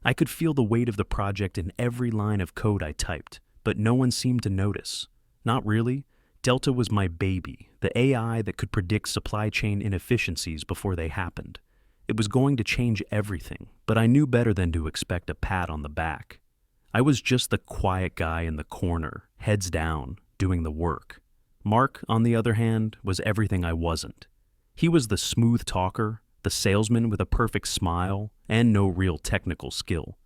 I could feel the weight of the project in every line of code I typed, but no one seemed to notice. Not really. Delta was my baby, the AI that could predict supply chain inefficiencies before they happened. It was going to change everything, but I knew better than to expect a pat on the back. I was just the quiet guy in the corner, heads down, doing the work. Mark, on the other hand, was everything I wasn't. He was the smooth talker, the salesman with a perfect smile, and no real technical skill.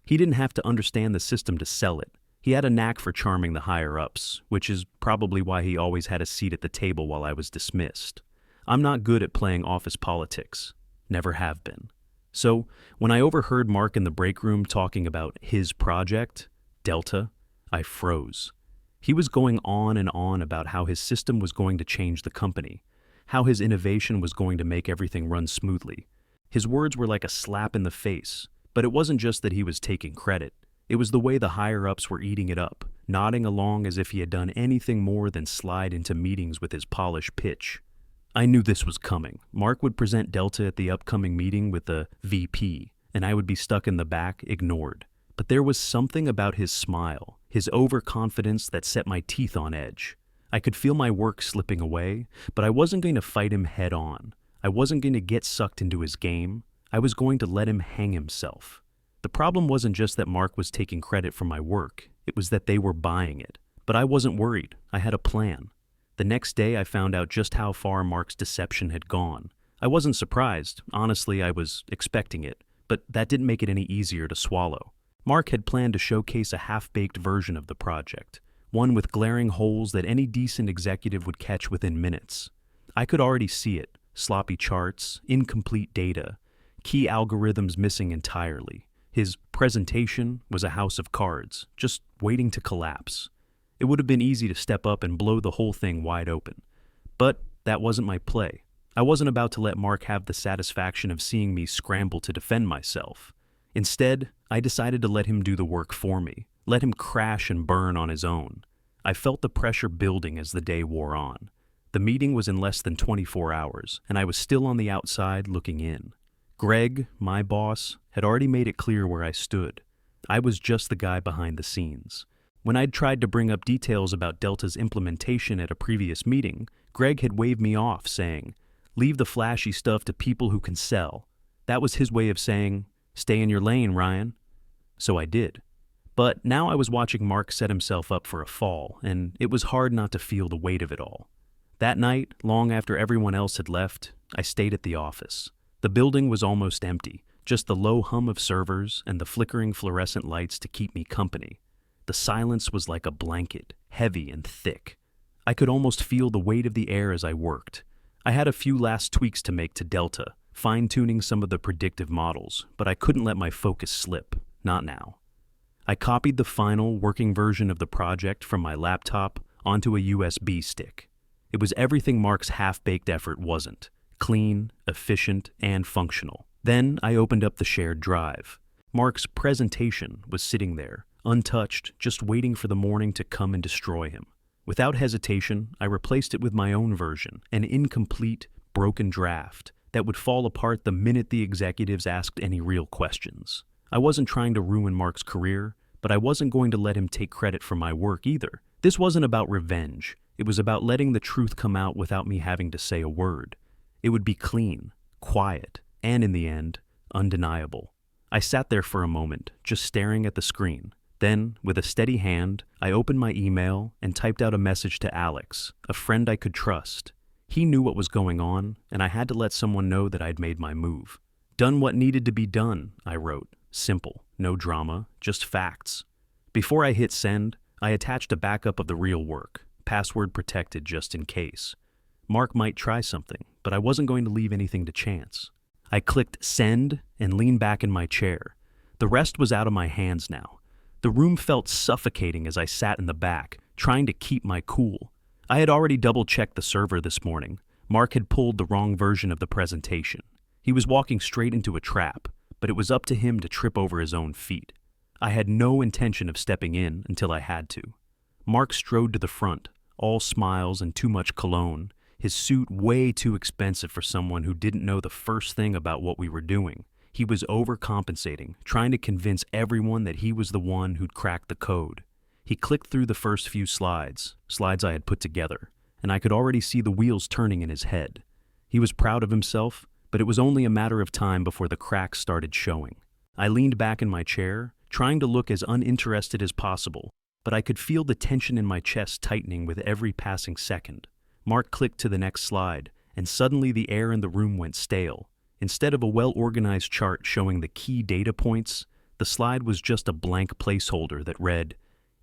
He didn't have to understand the system to sell it. He had a knack for charming the higher-ups, which is probably why he always had a seat at the table while I was dismissed. I'm not good at playing office politics. Never have been. So, when I overheard Mark in the break room talking about his project, Delta, I froze. He was going on and on about how his system was going to change the company, how his innovation was going to make everything run smoothly. His words were like a slap in the face, but it wasn't just that he was taking credit. It was the way the higher-ups were eating it up, nodding along as if he had done anything more than slide into meetings with his polished pitch. I knew this was coming. Mark would present Delta at the upcoming meeting with the VP, and I would be stuck in the back, ignored. But there was something about his smile, his overconfidence that set my teeth on edge. I could feel my work slipping away, but I wasn't going to fight him head on. I wasn't going to get sucked into his game. I was going to let him hang himself. The problem wasn't just that Mark was taking credit for my work, it was that they were buying it. But I wasn't worried. I had a plan. The next day I found out just how far Mark's deception had gone. I wasn't surprised. Honestly, I was expecting it, but that didn't make it any easier to swallow. Mark had planned to showcase a half-baked version of the project, one with glaring holes that any decent executive would catch within minutes. I could already see it: sloppy charts, incomplete data, key algorithms missing entirely. His presentation was a house of cards, just waiting to collapse. It would have been easy to step up and blow the whole thing wide open. But that wasn't my play. I wasn't about to let Mark have the satisfaction of seeing me scramble to defend myself. Instead, I decided to let him do the work for me, let him crash and burn on his own. I felt the pressure building as the day wore on. The meeting was in less than 24 hours, and I was still on the outside looking in. Greg, my boss, had already made it clear where I stood. I was just the guy behind the scenes. When I'd tried to bring up details about Delta's implementation at a previous meeting, Greg had waved me off, saying, "Leave the flashy stuff to people who can sell." That was his way of saying, "Stay in your lane, Ryan." So I did. But now I was watching Mark set himself up for a fall, and it was hard not to feel the weight of it all. That night, long after everyone else had left, I stayed at the office. The building was almost empty, just the low hum of servers and the flickering fluorescent lights to keep me company. The silence was like a blanket, heavy and thick. I could almost feel the weight of the air as I worked. I had a few last tweaks to make to Delta, fine-tuning some of the predictive models, but I couldn't let my focus slip. Not now. I copied the final, working version of the project from my laptop onto a USB stick. It was everything Mark's half-baked effort wasn't: clean, efficient, and functional. Then I opened up the shared drive. Mark's presentation was sitting there, untouched, just waiting for the morning to come and destroy him. Without hesitation, I replaced it with my own version, an incomplete, broken draft that would fall apart the minute the executives asked any real questions. I wasn't trying to ruin Mark's career, but I wasn't going to let him take credit for my work either. This wasn't about revenge. It was about letting the truth come out without me having to say a word. It would be clean, quiet, and in the end, undeniable. I sat there for a moment, just staring at the screen. Then, with a steady hand, I opened my email and typed out a message to Alex, a friend I could trust. He knew what was going on, and I had to let someone know that I'd made my move. "Done what needed to be done," I wrote. Simple, no drama, just facts. Before I hit send, I attached a backup of the real work, password protected just in case. Mark might try something, but I wasn't going to leave anything to chance. I clicked send and leaned back in my chair. The rest was out of my hands now. The room felt suffocating as I sat in the back, trying to keep my cool. I had already double-checked the server this morning. Mark had pulled the wrong version of the presentation. He was walking straight into a trap, but it was up to him to trip over his own feet. I had no intention of stepping in until I had to. Mark strode to the front, all smiles and too much cologne, his suit way too expensive for someone who didn't know the first thing about what we were doing. He was overcompensating, trying to convince everyone that he was the one who'd cracked the code. He clicked through the first few slides I had put together, and I could already see the wheels turning in his head. He was proud of himself, but it was only a matter of time before the cracks started showing. I leaned back in my chair, trying to look as uninterested as possible, but I could feel the tension in my chest tightening with every passing second. Mark clicked to the next slide, and suddenly the air in the room went stale. Instead of a well-organized chart showing the key data points, the slide was just a blank placeholder that read,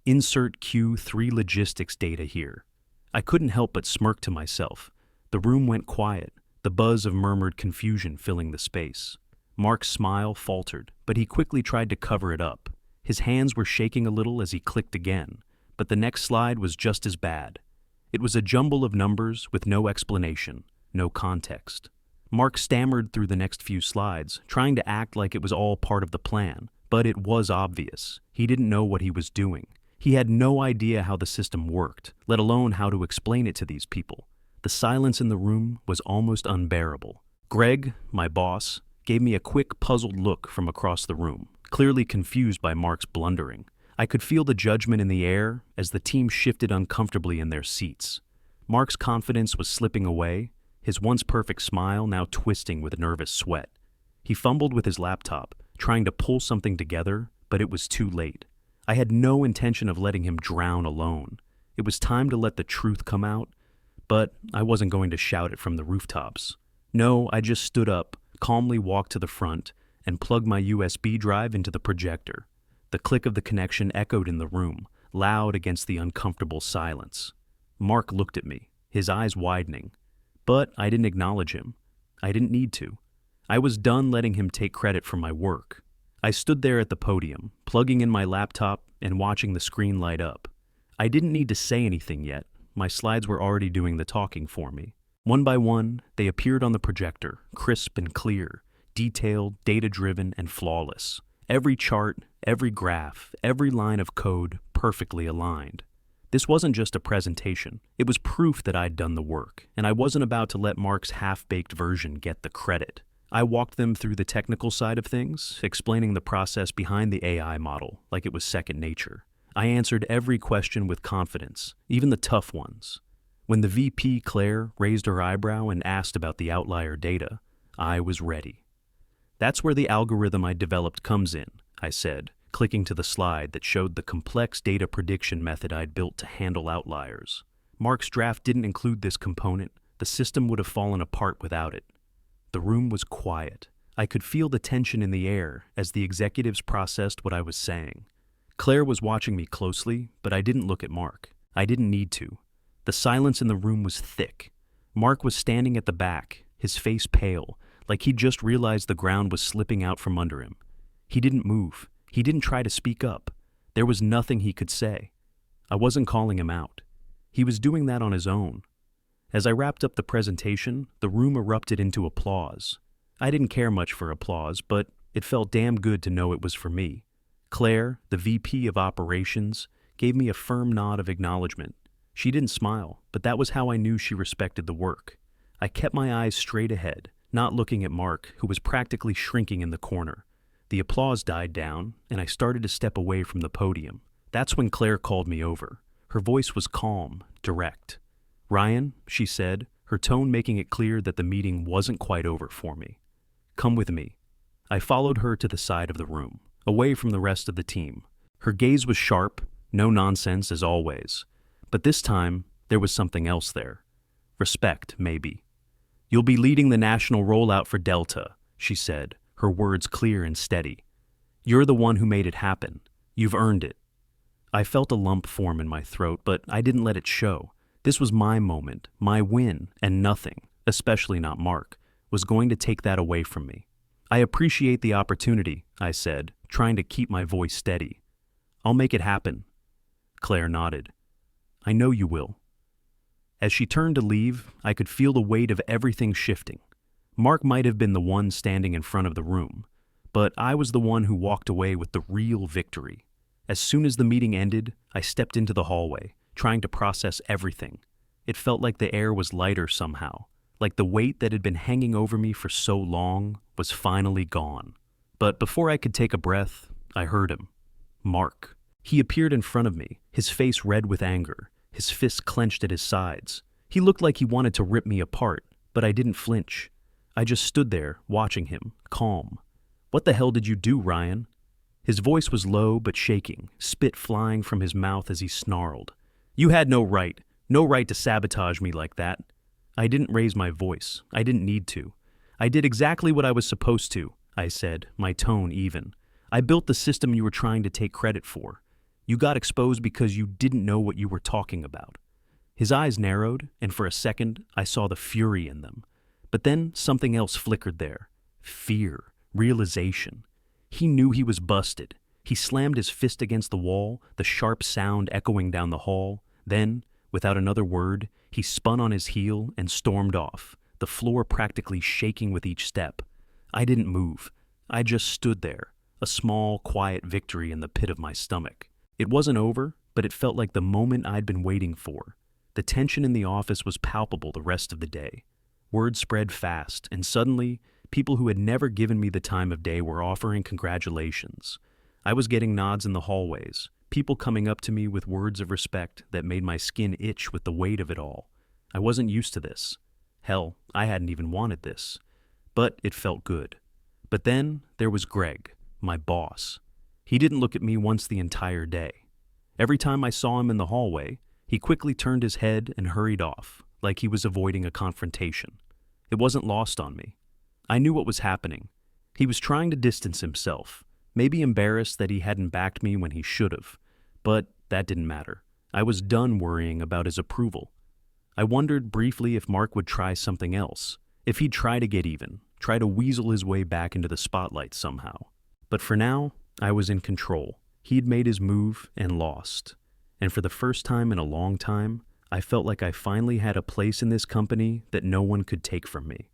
"Insert Q3 logistics data here." I couldn't help but smirk to myself. The room went quiet, the buzz of murmured confusion filling the space. Mark's smile faltered, but he quickly tried to cover it up. His hands were shaking a little as he clicked again, but the next slide was just as bad. It was a jumble of numbers with no explanation, no context. Mark stammered through the next few slides, trying to act like it was all part of the plan, but it was obvious. He didn't know what he was doing. He had no idea how the system worked, let alone how to explain it to these people. The silence in the room was almost unbearable. Greg, my boss, gave me a quick, puzzled look from across the room, clearly confused by Mark's blundering. I could feel the judgment in the air as the team shifted uncomfortably in their seats. Mark's confidence was slipping away, his once perfect smile now twisting with nervous sweat. He fumbled with his laptop, trying to pull something together, but it was too late. I had no intention of letting him drown alone. It was time to let the truth come out, but I wasn't going to shout it from the rooftops. No, I just stood up, calmly walked to the front, and plugged my USB drive into the projector. The click of the connection echoed in the room, loud against the uncomfortable silence. Mark looked at me, his eyes widening. But I didn't acknowledge him. I didn't need to. I was done letting him take credit for my work. I stood there at the podium, plugging in my laptop and watching the screen light up. I didn't need to say anything yet. My slides were already doing the talking for me. One by one, they appeared on the projector, crisp and clear, detailed, data-driven, and flawless. Every chart, every graph, every line of code perfectly aligned. This wasn't just a presentation. It was proof that I'd done the work, and I wasn't about to let Mark's half-baked version get the credit. I walked them through the technical side of things, explaining the process behind the AI model like it was second nature. I answered every question with confidence, even the tough ones. When the VP, Claire, raised her eyebrow and asked about the outlier data, I was ready. "That's where the algorithm I developed comes in," I said, clicking to the slide that showed the complex data prediction method I'd built to handle outliers. Mark's draft didn't include this component. The system would have fallen apart without it. The room was quiet. I could feel the tension in the air as the executives processed what I was saying. Claire was watching me closely, but I didn't look at Mark. I didn't need to. The silence in the room was thick. Mark was standing at the back, his face pale, like he'd just realized the ground was slipping out from under him. He didn't move. He didn't try to speak up. There was nothing he could say. I wasn't calling him out. He was doing that on his own. As I wrapped up the presentation, the room erupted into applause. I didn't care much for applause, but it felt damn good to know it was for me. Claire, the VP of Operations, gave me a firm nod of acknowledgement. She didn't smile, but that was how I knew she respected the work. I kept my eyes straight ahead, not looking at Mark, who was practically shrinking in the corner. The applause died down, and I started to step away from the podium. That's when Claire called me over. Her voice was calm, direct. "Ryan," she said, her tone making it clear that the meeting wasn't quite over for me. "Come with me." I followed her to the side of the room, away from the rest of the team. Her gaze was sharp, no nonsense as always. But this time, there was something else there. Respect, maybe. "You'll be leading the national rollout for Delta," she said, her words clear and steady. "You're the one who made it happen. You've earned it." I felt a lump form in my throat, but I didn't let it show. This was my moment, my win, and nothing, especially not Mark, was going to take that away from me. "I appreciate the opportunity," I said, trying to keep my voice steady. "I'll make it happen." Claire nodded. "I know you will." As she turned to leave, I could feel the weight of everything shifting. Mark might have been the one standing in front of the room, but I was the one who walked away with the real victory. As soon as the meeting ended, I stepped into the hallway, trying to process everything. It felt like the air was lighter somehow, like the weight that had been hanging over me for so long was finally gone. But before I could take a breath, I heard him. Mark. He appeared in front of me, his face red with anger, his fists clenched at his sides. He looked like he wanted to rip me apart, but I didn't flinch. I just stood there, watching him, calm. "What the hell did you do, Ryan?" His voice was low but shaking, spit flying from his mouth as he snarled. "You had no right to sabotage me like that." I didn't raise my voice. I didn't need to. "I did exactly what I was supposed to," I said, my tone even. "I built the system you were trying to take credit for. You got exposed because you didn't know what you were talking about." His eyes narrowed, and for a second, I saw the fury in them. But then something else flickered there. Fear, realization. He knew he was busted. He slammed his fist against the wall, the sharp sound echoing down the hall. Then, without another word, he spun on his heel and stormed off, the floor practically shaking with each step. I didn't move. I just stood there, a small, quiet victory in the pit of my stomach. It wasn't over, but it felt like the moment I'd been waiting for. The tension in the office was palpable the rest of the day. Word spread fast, and suddenly, people who had never given me the time of day were offering congratulations. I was getting nods in the hallways, people coming up to me with words of respect that made my skin itch with the weight of it all. I wasn't used to this. Hell, I hadn't even wanted this. But it felt good. But then there was Greg, my boss. He didn't look at me once the entire day. Every time I saw him in the hallway, he quickly turned his head and hurried off, like he was avoiding a confrontation. It wasn't lost on me. I knew what was happening. He was trying to distance himself, maybe embarrassed that he hadn't backed me when he should have. But that didn't matter. I was done worrying about his approval. I wondered briefly if Mark would try something else, if he'd try to get even, try to weasel his way back into the spotlight somehow. But for now, I was in control. He'd made his move and lost. And for the first time in a long time, I felt like I finally had a place in this company that no one could take from me.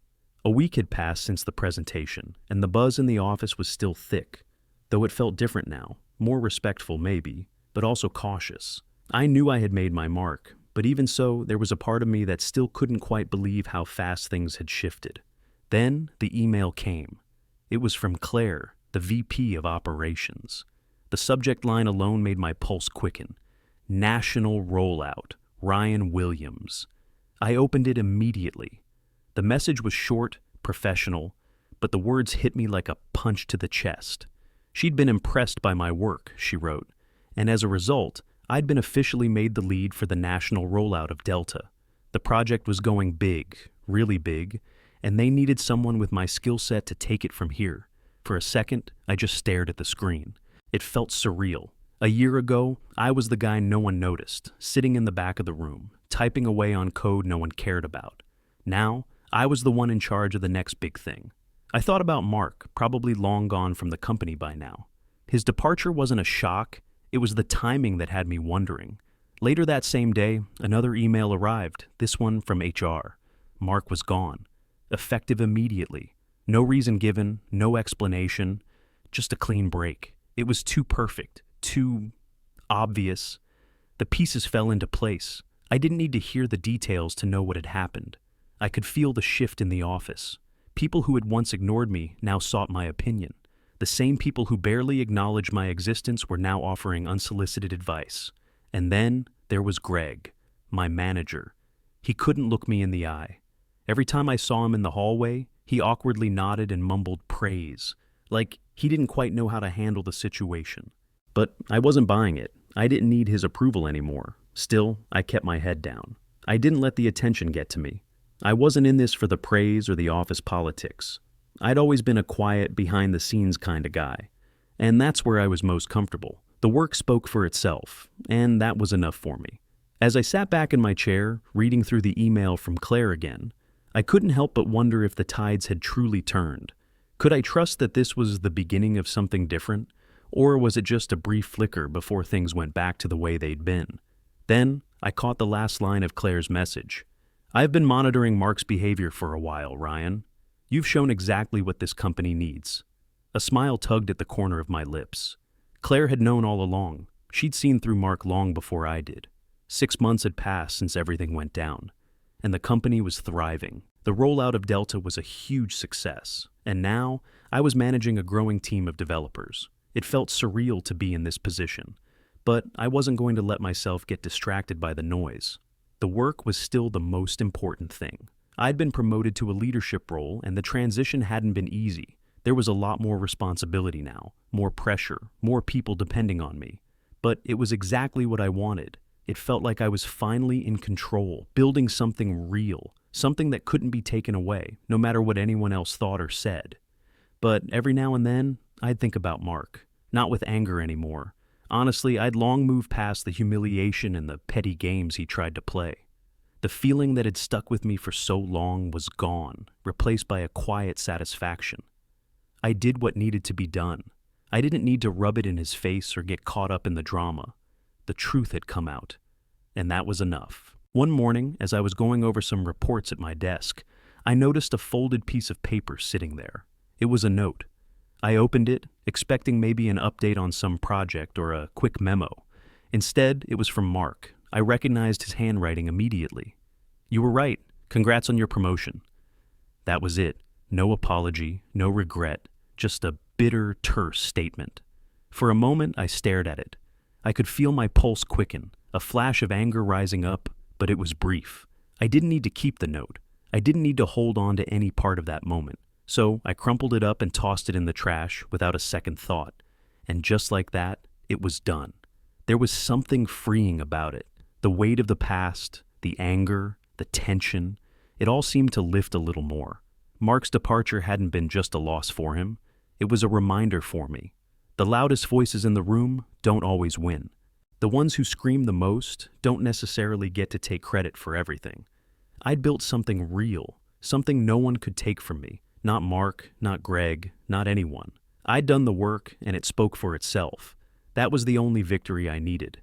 A week had passed since the presentation, and the buzz in the office was still thick, though it felt different now, more respectful maybe, but also cautious. I knew I had made my mark, but even so, there was a part of me that still couldn't quite believe how fast things had shifted. Then the email came. It was from Claire, the VP of Operations. The subject line alone made my pulse quicken. National Rollout, Ryan Williams. I opened it immediately. The message was short, professional, but the words hit me like a punch to the chest. She'd been impressed by my work, she wrote, and as a result, I'd been officially made the lead for the national rollout of Delta. The project was going big, really big, and they needed someone with my skill set to take it from here. For a second, I just stared at the screen. It felt surreal. A year ago, I was the guy no one noticed, sitting in the back of the room, typing away on code no one cared about. Now, I was the one in charge of the next big thing. I thought about Mark, probably long gone from the company by now. His departure wasn't a shock, it was the timing that had me wondering. Later that same day, another email arrived, this one from HR. Mark was gone. Effective immediately. No reason given, no explanation, just a clean break. It was too perfect, too obvious. The pieces fell into place. I didn't need to hear the details to know what had happened. I could feel the shift in the office. People who had once ignored me now sought my opinion. The same people who barely acknowledged my existence were now offering unsolicited advice. And then there was Greg, my manager. He couldn't look me in the eye. Every time I saw him in the hallway, he awkwardly nodded and mumbled praise, like he didn't quite know how to handle the situation. But I wasn't buying it. I didn't need his approval anymore. Still, I kept my head down. I didn't let the attention get to me. I wasn't in this for the praise or the office politics. I'd always been a quiet, behind-the-scenes kind of guy. And that's where I was most comfortable. The work spoke for itself, and that was enough for me. As I sat back in my chair, reading through the email from Claire again, I couldn't help but wonder if the tides had truly turned. Could I trust that this was the beginning of something different, or was it just a brief flicker before things went back to the way they'd been? Then, I caught the last line of Claire's message. "I've been monitoring Mark's behavior for a while, Ryan. You've shown exactly what this company needs." A smile tugged at the corner of my lips. Claire had known all along. She'd seen through Mark long before I did. 6 months had passed since everything went down, and the company was thriving. The rollout of Delta was a huge success, and now I was managing a growing team of developers. It felt surreal to be in this position, but I wasn't going to let myself get distracted by the noise. The work was still the most important thing. I'd been promoted to a leadership role, and the transition hadn't been easy. There was a lot more responsibility now, more pressure, more people depending on me. But it was exactly what I wanted. It felt like I was finally in control, building something real, something that couldn't be taken away, no matter what anyone else thought or said. But every now and then, I'd think about Mark, not with anger anymore. Honestly, I'd long moved past the humiliation and the petty games he tried to play. The feeling that had stuck with me for so long was gone, replaced by a quiet satisfaction. I did what needed to be done. I didn't need to rub it in his face or get caught up in the drama. The truth had come out, and that was enough. One morning, as I was going over some reports at my desk, I noticed a folded piece of paper sitting there. It was a note. I opened it, expecting maybe an update on some project or a quick memo. Instead, it was from Mark. I recognized his handwriting immediately. "You were right. Congrats on your promotion." That was it. No apology, no regret, just a bitter, terse statement. For a moment, I stared at it. I could feel my pulse quicken, a flash of anger rising up, but it was brief. I didn't need to keep the note. I didn't need to hold on to any part of that moment. So I crumpled it up and tossed it in the trash without a second thought. And just like that, it was done. There was something freeing about it. The weight of the past, the anger, the tension, it all seemed to lift a little more. Mark's departure hadn't been just a loss for him. It was a reminder for me. The loudest voices in the room don't always win. The ones who scream the most don't necessarily get to take credit for everything. I'd built something real, something no one could take from me. Not Mark, not Greg, not anyone. I'd done the work, and it spoke for itself. That was the only victory I needed.